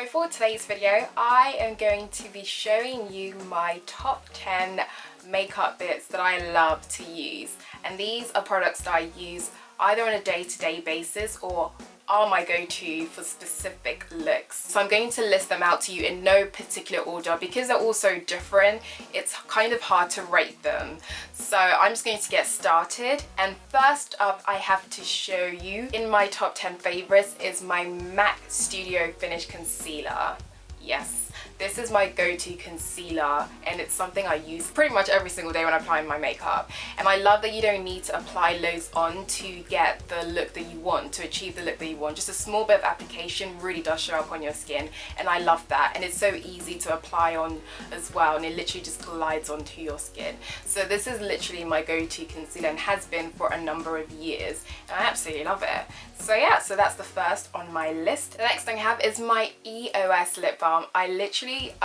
for today's video, I am going to be showing you my top 10 makeup bits that I love to use. And these are products that I use either on a day-to-day basis or are my go-to for specific looks. So I'm going to list them out to you in no particular order because they're all so different. It's kind of hard to rate them. So I'm just going to get started. And first up, I have to show you in my top 10 favorites is my MAC Studio Finish Concealer. Yes. This is my go-to concealer and it's something I use pretty much every single day when I'm applying my makeup. And I love that you don't need to apply loads on to get the look that you want, to achieve the look that you want. Just a small bit of application really does show up on your skin and I love that. And it's so easy to apply on as well and it literally just glides onto your skin. So this is literally my go-to concealer and has been for a number of years and I absolutely love it. So yeah, so that's the first on my list. The next thing I have is my EOS lip balm. I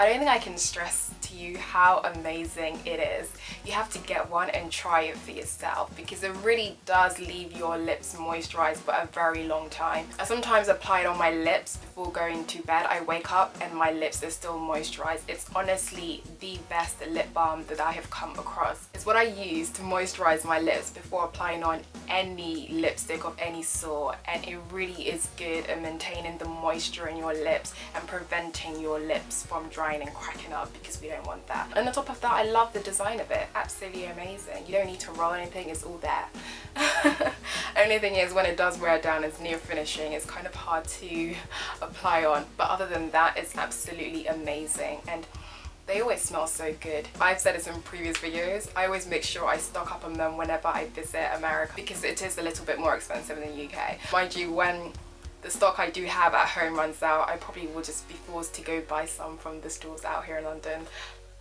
don't think I can stress to you how amazing it is. You have to get one and try it for yourself because it really does leave your lips moisturized for a very long time. I sometimes apply it on my lips before going to bed. I wake up and my lips are still moisturized. It's honestly the best lip balm that I have come across. It's what I use to moisturize my lips before applying on any lipstick of any sort, and it really is good at maintaining the moisture in your lips and preventing your lips from drying and cracking up because we don't want that. And on top of that, I love the design of it. Absolutely amazing. You don't need to roll anything, it's all there. Only thing is when it does wear down, it's near finishing, it's kind of hard to apply on, but other than that, it's absolutely amazing and they always smell so good. I've said this in previous videos, I always make sure I stock up on them whenever I visit America because it is a little bit more expensive in the UK. Mind you, when the stock I do have at home runs out, I probably will just be forced to go buy some from the stores out here in London.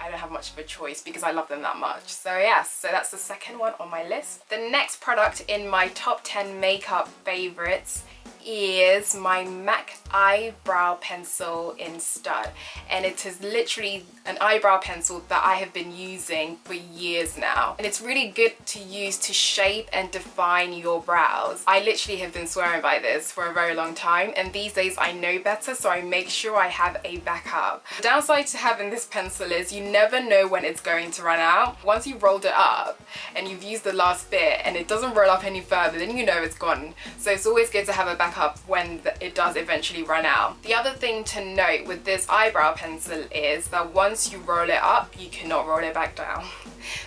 I don't have much of a choice because I love them that much. So yeah, so that's the second one on my list. The next product in my top 10 makeup favorites is my MAC eyebrow pencil in stud, and it is literally an eyebrow pencil that I have been using for years now, and it's really good to use to shape and define your brows. I literally have been swearing by this for a very long time, and these days I know better, so I make sure I have a backup. The downside to having this pencil is you never know when it's going to run out. Once you've rolled it up and you've used the last bit and it doesn't roll up any further, then you know it's gone. So it's always good to have a backup when it does eventually run out. The other thing to note with this eyebrow pencil is that once you roll it up, you cannot roll it back down.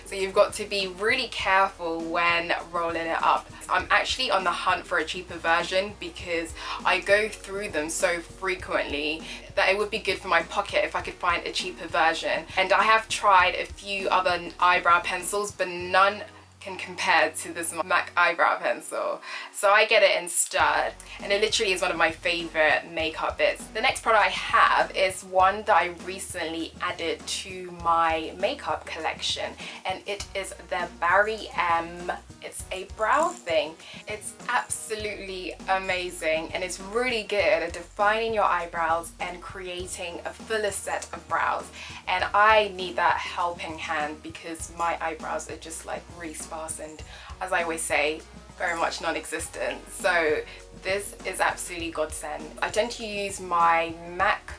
So you've got to be really careful when rolling it up. I'm actually on the hunt for a cheaper version because I go through them so frequently that it would be good for my pocket if I could find a cheaper version. And I have tried a few other eyebrow pencils, but none can compare to this MAC eyebrow pencil. So I get it in stud and it literally is one of my favorite makeup bits. The next product I have is one that I recently added to my makeup collection and it is the Barry M. It's a brow thing. It's absolutely amazing and it's really good at defining your eyebrows and creating a fuller set of brows, and I need that helping hand because my eyebrows are just like really sparse and, as I always say, very much non-existent. So this is absolutely godsend. I tend to use my MAC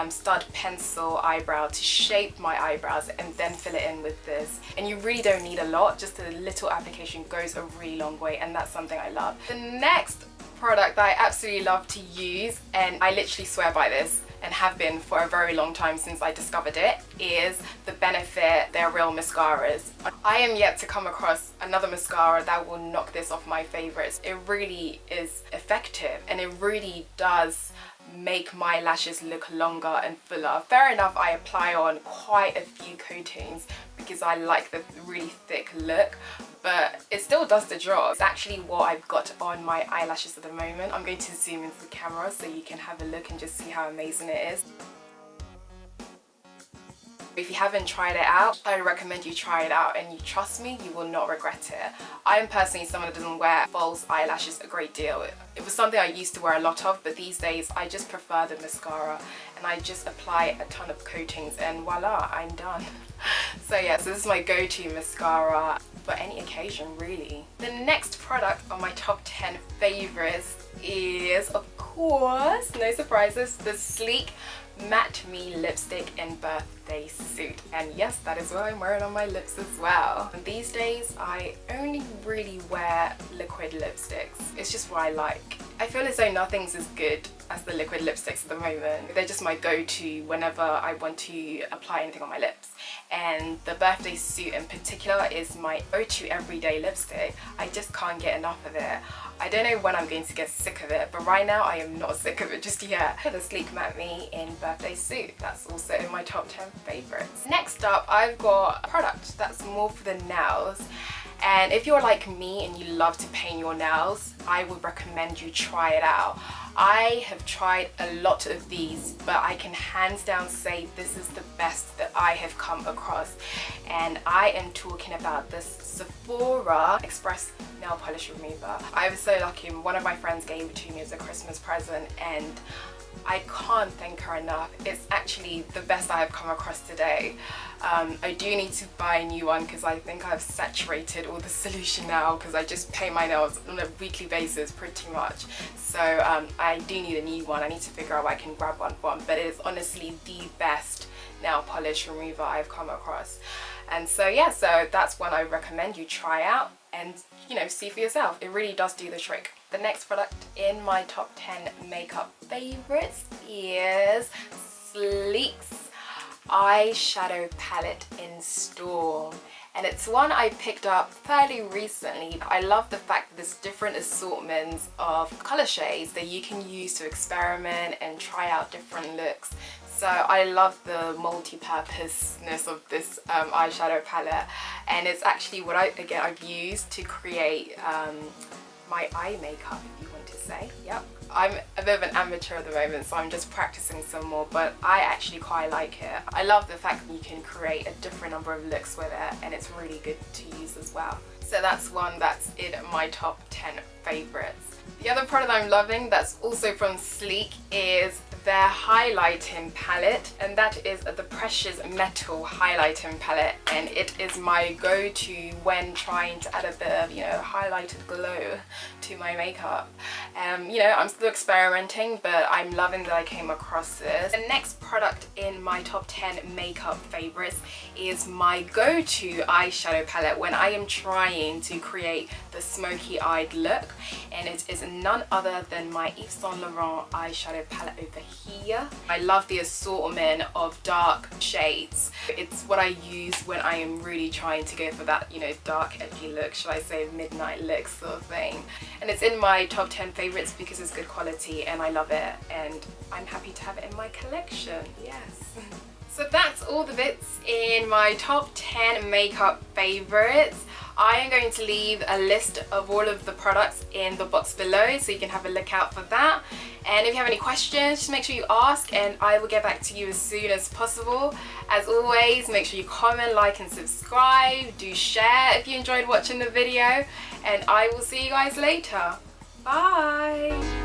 stud pencil eyebrow to shape my eyebrows and then fill it in with this, and you really don't need a lot, just a little application goes a really long way, and that's something I love. The next product that I absolutely love to use, and I literally swear by this and have been for a very long time since I discovered it, is the Benefit They're Real mascaras. I am yet to come across another mascara that will knock this off my favorites. It really is effective and it really does make my lashes look longer and fuller. Fair enough, I apply on quite a few coatings because I like the really thick look, but it still does the job. It's actually what I've got on my eyelashes at the moment. I'm going to zoom into the camera so you can have a look and just see how amazing it is. If you haven't tried it out, I recommend you try it out, and you trust me, you will not regret it. I am personally someone that doesn't wear false eyelashes a great deal. It was something I used to wear a lot of, but these days I just prefer the mascara and I just apply a ton of coatings and voila, I'm done. So yeah, so this is my go-to mascara for any occasion really. The next product on my top 10 favorites is of course course, no surprises, the Sleek Matte Me lipstick in Birthday Suit. And yes, that is what I'm wearing on my lips as well. And these days I only really wear liquid lipsticks. It's just what I like. I feel as though nothing's as good as the liquid lipsticks at the moment. They're just my go-to whenever I want to apply anything on my lips. And the Birthday Suit in particular is my go-to everyday lipstick. I just can't get enough of it. I don't know when I'm going to get sick of it, but right now I am not sick of it just yet. The Sleek Matte Me in Birthday Suit, that's also in my top 10 favourites. Next up, I've got a product that's more for the nails. And if you're like me and you love to paint your nails, I would recommend you try it out. I have tried a lot of these, but I can hands down say this is the best that I have come across. And I am talking about this Sephora Express Nail Polish Remover. I was so lucky, one of my friends gave it to me as a Christmas present and I can't thank her enough. It's actually the best I have come across today. I do need to buy a new one because I think I've saturated all the solution now because I just paint my nails on a weekly basis pretty much. So I do need a new one. I need to figure out where I can grab one from, but it is honestly the best nail polish remover I've come across. And so yeah, so that's one I recommend you try out and, you know, see for yourself. It really does do the trick. The next product in my top 10 makeup favorites is Sleek's eyeshadow palette in Storm. And it's one I picked up fairly recently. I love the fact that there's different assortments of color shades that you can use to experiment and try out different looks. So I love the multi-purposeness of this eyeshadow palette, and it's actually what I've used to create my eye makeup, if you want to say. Yep. I'm a bit of an amateur at the moment, so I'm just practicing some more, but I actually quite like it. I love the fact that you can create a different number of looks with it, and it's really good to use as well. So that's one that's in my top 10 favorites. The other product I'm loving that's also from Sleek is their highlighting palette, and that is the Precious Metal highlighting palette, and it is my go-to when trying to add a bit of, you know, highlighted glow to my makeup. You know, I'm still experimenting, but I'm loving that I came across this. The next product in my top 10 makeup favorites is my go-to eyeshadow palette when I am trying to create the smoky-eyed look, and it is none other than my Yves Saint Laurent eyeshadow palette over here. I love the assortment of dark shades. It's what I use when I am really trying to go for that, you know, dark edgy look, should I say midnight look sort of thing. And it's in my top 10 favorites because it's good quality and I love it, and I'm happy to have it in my collection. Yes. So that's all the bits in my top 10 makeup favorites. I am going to leave a list of all of the products in the box below so you can have a look out for that. And if you have any questions, just make sure you ask and I will get back to you as soon as possible. As always, make sure you comment, like and subscribe. Do share if you enjoyed watching the video, and I will see you guys later. Bye!